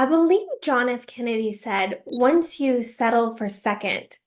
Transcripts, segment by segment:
I believe John F. Kennedy said, once you settle for second,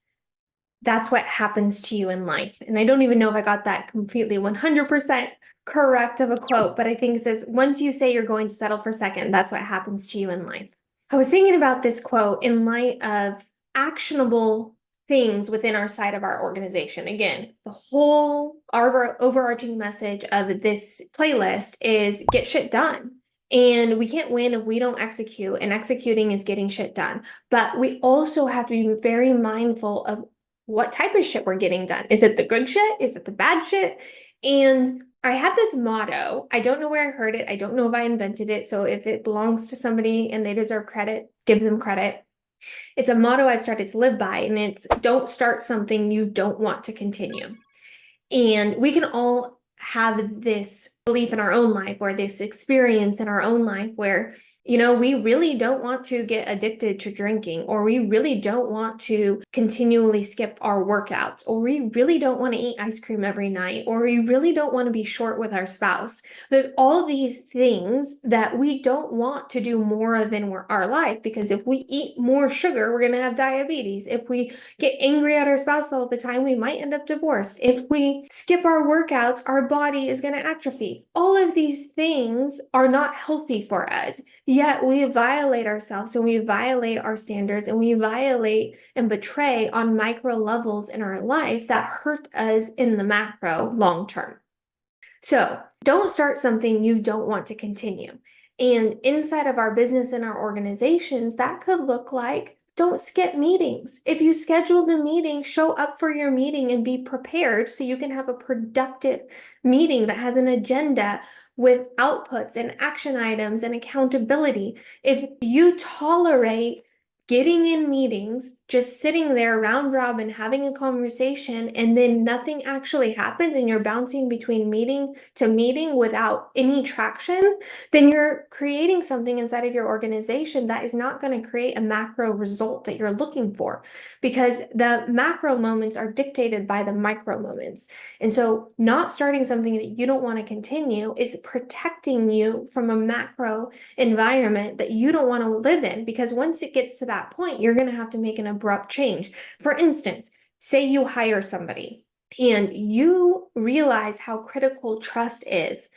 that's what happens to you in life. And I don't even know if I got that completely 100% correct of a quote, but I think it says, once you say you're going to settle for second, that's what happens to you in life. I was thinking about this quote in light of actionable things within our side of our organization. Again, the whole overarching message of this playlist is get shit done. And we can't win if we don't execute, and executing is getting shit done. But we also have to be very mindful of what type of shit we're getting done. Is it the good shit? Is it the bad shit? And I had this motto. I don't know where I heard it. I don't know if I invented it. So if it belongs to somebody and they deserve credit, give them credit. It's a motto I've started to live by, and it's don't start something you don't want to continue. And we can all have this belief in our own life or this experience in our own life where we really don't want to get addicted to drinking, or we really don't want to continually skip our workouts, or we really don't want to eat ice cream every night, or we really don't want to be short with our spouse. There's all these things that we don't want to do more of in our life, because if we eat more sugar, we're going to have diabetes. If we get angry at our spouse all the time, we might end up divorced. If we skip our workouts, our body is going to atrophy. All of these things are not healthy for us. Yet we violate ourselves, and we violate our standards, and we violate and betray on micro levels in our life that hurt us in the macro long term. So don't start something you don't want to continue. And inside of our business and our organizations, that could look like don't skip meetings. If you scheduled a meeting, show up for your meeting and be prepared so you can have a productive meeting that has an agenda with outputs and action items and accountability. If you tolerate getting in meetings, just sitting there round robin, having a conversation, and then nothing actually happens and you're bouncing between meeting to meeting without any traction, then you're creating something inside of your organization that is not going to create a macro result that you're looking for, because the macro moments are dictated by the micro moments. And so not starting something that you don't want to continue is protecting you from a macro environment that you don't want to live in, because once it gets to that point, you're going to have to make an abrupt change. For instance, say you hire somebody and you realize how critical trust is,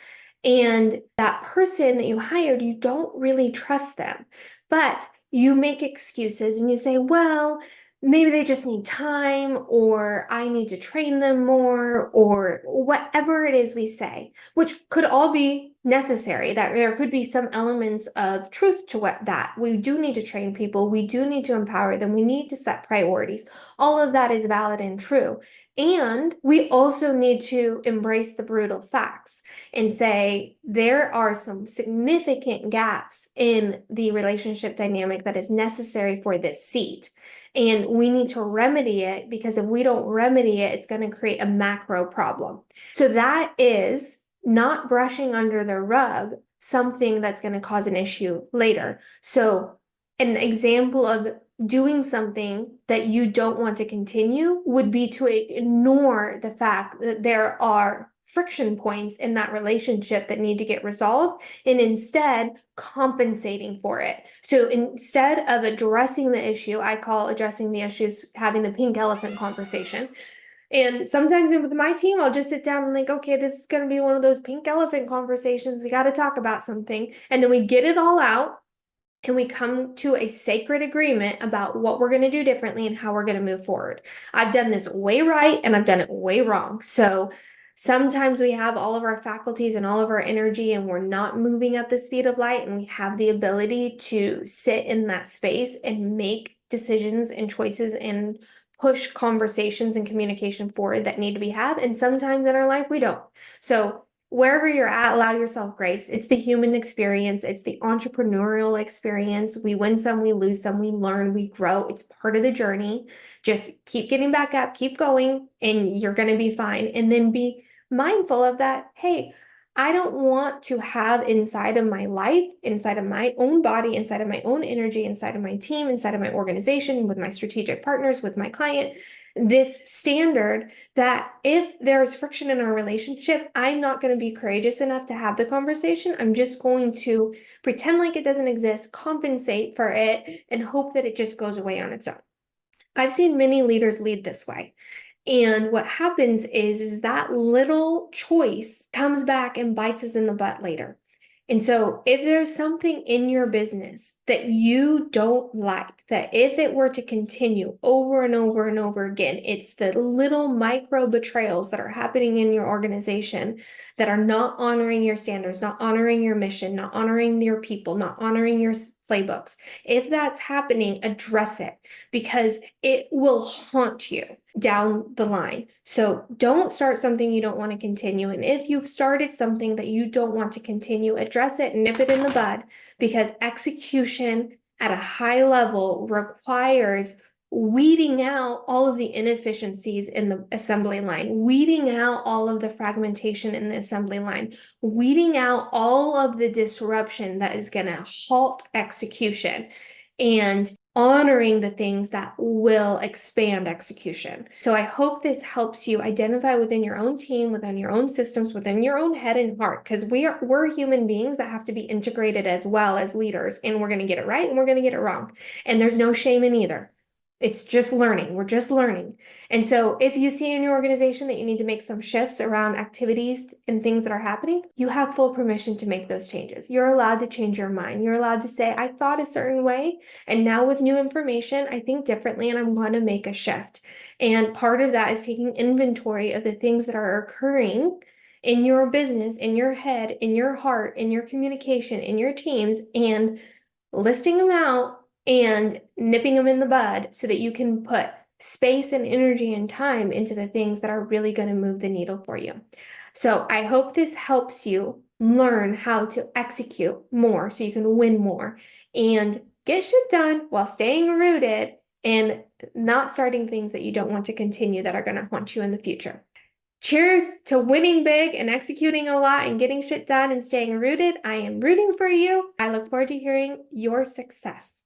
and that person that you hired, you don't really trust them, but you make excuses and you say, well, maybe they just need time, or I need to train them more, or whatever it is we say, which could all be necessary. That there could be some elements of truth to what that we do need to train people, we do need to empower them, we need to set priorities. All of that is valid and true. And we also need to embrace the brutal facts and say there are some significant gaps in the relationship dynamic that is necessary for this seat. And we need to remedy it, because if we don't remedy it, it's going to create a macro problem. So that is not brushing under the rug something that's going to cause an issue later. So an example of doing something that you don't want to continue would be to ignore the fact that there are friction points in that relationship that need to get resolved, and instead compensating for it. So instead of addressing the issue, I call addressing the issues having the pink elephant conversation. And sometimes with my team, I'll just sit down and okay, this is going to be one of those pink elephant conversations. We got to talk about something. And then we get it all out and we come to a sacred agreement about what we're going to do differently and how we're going to move forward. I've done this way right and I've done it way wrong. So sometimes we have all of our faculties and all of our energy and we're not moving at the speed of light, and we have the ability to sit in that space and make decisions and choices and push conversations and communication forward that need to be had. And sometimes in our life, we don't. So wherever you're at, allow yourself grace. It's the human experience. It's the entrepreneurial experience. We win some, we lose some, we learn, we grow. It's part of the journey. Just keep getting back up, keep going, and you're going to be fine. And then be mindful of that. Hey, I don't want to have inside of my life, inside of my own body, inside of my own energy, inside of my team, inside of my organization, with my strategic partners, with my client, this standard that if there's friction in our relationship, I'm not going to be courageous enough to have the conversation. I'm just going to pretend like it doesn't exist, compensate for it, and hope that it just goes away on its own. I've seen many leaders lead this way. And what happens is that little choice comes back and bites us in the butt later. And so, if there's something in your business that you don't like, that if it were to continue over and over and over again, it's the little micro betrayals that are happening in your organization that are not honoring your standards, not honoring your mission, not honoring your people, not honoring your playbooks. If that's happening, address it because it will haunt you down the line. So don't start something you don't want to continue. And if you've started something that you don't want to continue, address it, nip it in the bud, because execution at a high level requires weeding out all of the inefficiencies in the assembly line, weeding out all of the fragmentation in the assembly line, weeding out all of the disruption that is going to halt execution, and honoring the things that will expand execution. So I hope this helps you identify within your own team, within your own systems, within your own head and heart, because we're human beings that have to be integrated as well as leaders, and we're going to get it right and we're going to get it wrong. And there's no shame in either. It's just learning. We're just learning. And so if you see in your organization that you need to make some shifts around activities and things that are happening, you have full permission to make those changes. You're allowed to change your mind. You're allowed to say, I thought a certain way, and now with new information, I think differently and I'm going to make a shift. And part of that is taking inventory of the things that are occurring in your business, in your head, in your heart, in your communication, in your teams, and listing them out and nipping them in the bud so that you can put space and energy and time into the things that are really going to move the needle for you. So I hope this helps you learn how to execute more so you can win more and get shit done while staying rooted and not starting things that you don't want to continue that are going to haunt you in the future. Cheers to winning big and executing a lot and getting shit done and staying rooted. I am rooting for you. I look forward to hearing your success.